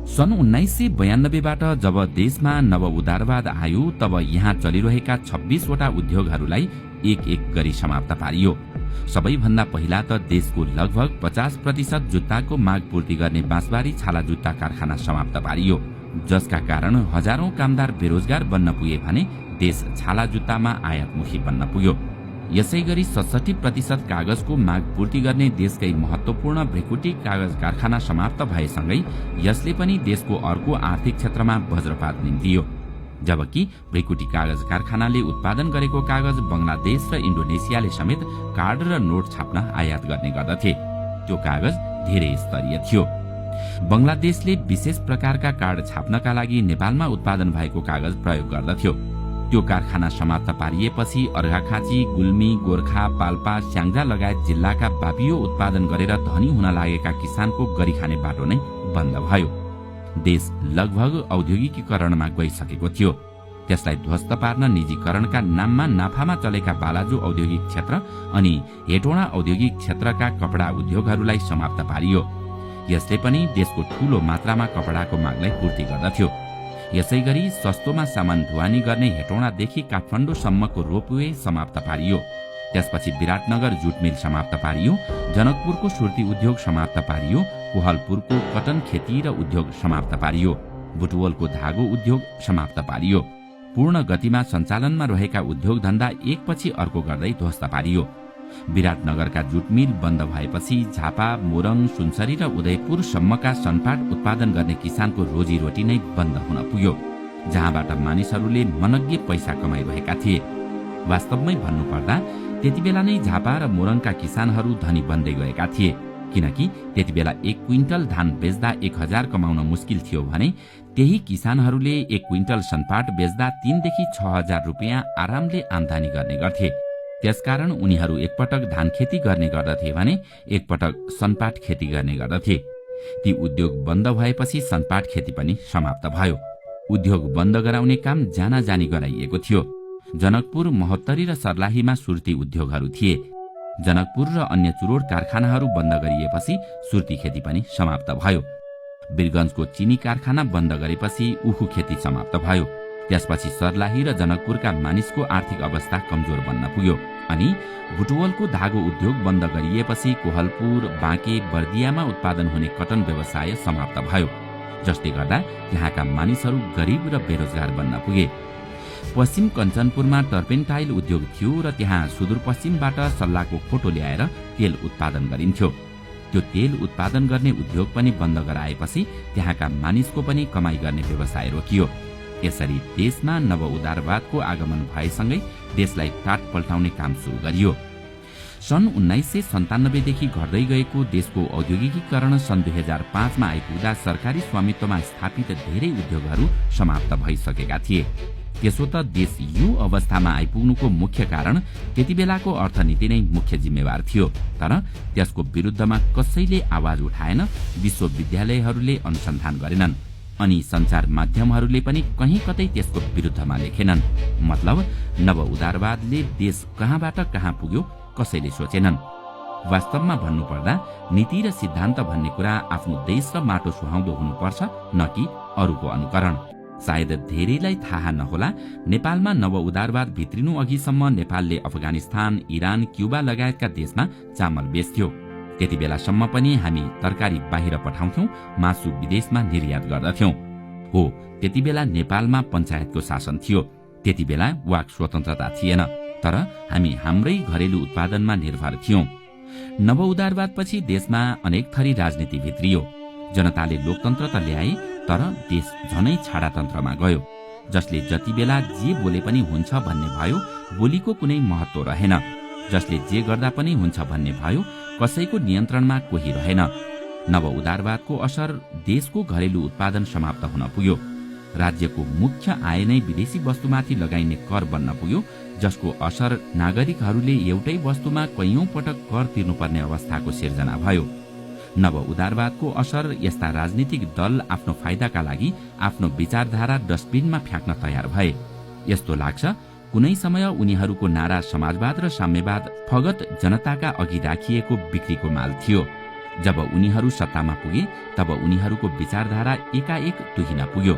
सन् 1992बाट जब देशमा नव उदारवाद आयो तब यहाँ चलिरहेका 26वटा उद्योगहरूलाई एक एक गरी समाप्त पारियो। सबैभन्दा पहिला त देशको लगभग 50% जुत्ताको माग पूर्ति गर्ने बाँसबारी छाला जुत्ता कारखाना समाप्त पारियो, जसका कारण हजारौं कामदार बेरोजगार बन्न पुगे भने देश छाला जुत्तामा आयातमुखी बन्न पुग्यो। यसैगरी 67% कागजको माग पूर्ति गर्ने देशकै महत्वपूर्ण भ्रिकुटी कागज कारखाना समाप्त भएसँगै यसले पनि देशको अर्को आर्थिक क्षेत्रमा वज्रपात निम्तियो। जबकि भ्रिकुटी कागज कारखानाले उत्पादन गरेको कागज बंगलादेश र इन्डोनेसियाले समेत कार्ड र नोट छाप्न आयात गर्ने गर्दथे। त्यो कागज धेरै स्तरीय थियो। बंगलादेशले विशेष प्रकारका कार्ड छाप्नका लागि नेपालमा उत्पादन भएको कागज प्रयोग गर्दथ्यो। त्यो कारखाना समाप्त पारिएपछि अर्घाखाँची, गुल्मी, गोर्खा, पाल्पा, स्याङ्जा लगायत जिल्लाका बाबियो उत्पादन गरेर धनी हुन लागेका किसानको गरी खाने बाटो नै बन्द भयो। देश लगभग औद्योगिकीकरणमा गइसकेको थियो। त्यसलाई ध्वस्त पार्न निजीकरणका नाममा नाफामा चलेका बालाजु औद्योगिक क्षेत्र अनि हेटोडा औद्योगिक क्षेत्रका कपडा उद्योगहरूलाई समाप्त पारियो। यसले पनि देशको ठूलो मात्रामा कपडाको मागलाई पूर्ति गर्दथ्यो। यसैगरी सस्तोमा सामान ढुवानी गर्ने हेटौडादेखि काठमाडौँसम्मको रोपवे समाप्त पारियो। त्यसपछि विराटनगर जुट मिल समाप्त पारियो, जनकपुरको सुर्ती उद्योग समाप्त पारियो, कोहलपुरको कटन खेती र उद्योग समाप्त पारियो, बुटवलको धागो उद्योग समाप्त पारियो। पूर्ण गतिमा सञ्चालनमा रहेका उद्योग धन्दा एकपछि अर्को गर्दै ध्वस्त पारियो। विराटनगरका जुट मिल बन्द भएपछि झापा, मोरङ, सुनसरी र उदयपुरसम्मका सनपाट उत्पादन गर्ने किसानको रोजीरोटी नै बन्द हुन पुग्यो, जहाँबाट मानिसहरूले मनग्गे पैसा कमाइरहेका थिए। वास्तवमै भन्नुपर्दा त्यति बेला नै झापा र मोरङका किसानहरू धनी बन्दै गएका थिए, किनकि त्यति बेला 1 क्विन्टल धान बेच्दा 1000 कमाउन मुस्किल थियो भने त्यही किसानहरूले 1 क्विन्टल सनपाट बेच्दा 3 देखि 6000 रुपियाँ आरामले आम्दानी गर्ने गर्थे। त्यसकारण उनीहरू एकपटक धान खेती गर्ने गर्दथे भने एकपटक सनपाट खेती गर्ने गर्दथे। ती उद्योग बन्द भएपछि सनपाट खेती पनि समाप्त भयो। उद्योग बन्द गराउने काम जानाजानी गराइएको थियो। जनकपुर, महोत्तरी र सर्लाहीमा सुर्ती उद्योगहरू थिए। जनकपुर र अन्य चुरोट कारखानाहरू बन्द गरिएपछि सुर्ती खेती पनि समाप्त भयो। वीरगञ्जको चिनी कारखाना बन्द गरेपछि उखु खेती समाप्त भयो। त्यसपछि सर्लाही र जनकपुरका मानिसको आर्थिक अवस्था कमजोर बन्न पुग्यो अनि बुटवलको धागो उद्योग बन्द गरिएपछि कोहलपुर, बाँके, बर्दियामा उत्पादन हुने कटन व्यवसाय समाप्त भयो, जसले गर्दा त्यहाँका मानिसहरू गरिब र बेरोजगार बन्न पुगे। पश्चिम कञ्चनपुरमा टर्पेन्टाइल उद्योग थियो र त्यहाँ सुदूरपश्चिमबाट सल्लाहको खोटो ल्याएर तेल उत्पादन गरिन्थ्यो। त्यो तेल उत्पादन गर्ने उद्योग पनि बन्द गराएपछि त्यहाँका मानिसको पनि कमाई गर्ने व्यवसाय रोकियो। यसरी देशमा नव उदारवादको आगमन भएसँगै देशलाई टाट पल्टाउने काम सुरु गरियो। सन् 1997 देखि घट्दै गएको देशको औद्योगिकीकरण सन् 2005मा आइपुग्दा सरकारी स्वामित्वमा स्थापित धेरै उद्योगहरू समाप्त भइसकेका थिए। त्यसो त देश यो अवस्थामा आइपुग्नुको मुख्य कारण त्यति बेलाको अर्थनीति नै मुख्य जिम्मेवार थियो, तर त्यसको विरुद्धमा कसैले आवाज उठाएन, विश्वविद्यालयहरूले अनुसन्धान गरेनन् अनि सञ्चार माध्यमहरूले पनि कहीँ कतै त्यसको विरुद्धमा लेखेनन्। मतलब नव उदारवादले देश कहाँबाट कहाँ पुग्यो कसैले सोचेनन्। वास्तवमा भन्नुपर्दा नीति र सिद्धान्त भन्ने कुरा आफ्नो देश र माटो सुहाउँदो हुनुपर्छ, न कि अरूको अनुकरण। सायद धेरैलाई थाहा नहोला, नेपालमा नव उदारवाद भित्रिनु अघिसम्म नेपालले अफगानिस्तान, इरान, क्युबा लगायतका देशमा चामल बेच्थ्यो। त्यति बेलासम्म पनि हामी तरकारी बाहिर पठाउँथ्यौं, मासु विदेशमा निर्यात गर्दथ्यौं। हो, त्यति बेला नेपालमा पञ्चायतको शासन थियो। त्यति बेला वाक स्वतन्त्रता थिएन, तर हामी हाम्रै घरेलु उत्पादनमा निर्भर थियौं। नव उदारवादपछि देशमा अनेक थरी राजनीति भित्रियो। जनताले लोकतन्त्र त ल्याए, तर देश झनै छाडातन्त्रमा गयो, जसले जति बेला जे बोले पनि हुन्छ भन्ने भयो, बोलीको कुनै महत्व रहेन। जसले जे गर्दा पनि हुन्छ भन्ने भयो, कसैको नियन्त्रणमा कोही रहेन। नव उदारवादको असर देशको घरेलु उत्पादन समाप्त हुन पुग्यो। राज्यको मुख्य आय नै विदेशी वस्तुमाथि लगाइने कर बन्न पुग्यो, जसको असर नागरिकहरूले एउटै वस्तुमा कैयौं पटक कर तिर्नुपर्ने अवस्थाको सिर्जना भयो। नव उदारवादको असर यस्ता राजनीतिक दल आफ्नो फाइदाका लागि आफ्नो विचारधारा डस्टबिनमा फ्याँक्न तयार भए। यस्तो लाग्छ कुनै समय उनीहरूको नारा समाजवाद र साम्यवाद फगत जनताका अघि राखिएको बिक्रीको माल थियो। जब उनीहरू सत्तामा पुगे तब उनीहरूको विचारधारा एकाएक तुहिन पुग्यो।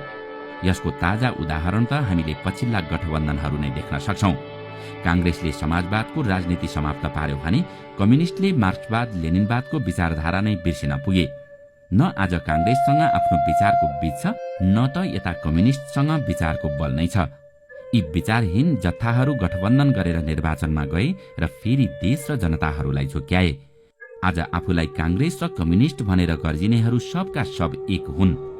यसको ताजा उदाहरण त हामीले पछिल्ला गठबन्धनहरू नै देख्न सक्छौं। कांग्रेसले समाजवादको राजनीति समाप्त पार्यो भने कम्युनिस्टले मार्क्सवाद लेनिनवादको विचारधारा नै बिर्सिन पुगे। न आज कांग्रेससँग आफ्नो विचारको बीच छ, न त यता कम्युनिस्टसँग विचारको बल नै छ। यी विचारहीन जत्थाहरू गठबन्धन गरेर निर्वाचनमा गए र फेरि देश र जनताहरूलाई झुक्याए। आज आफूलाई कांग्रेस र कम्युनिस्ट भनेर गर्जिनेहरू सबका सब एक हुन्।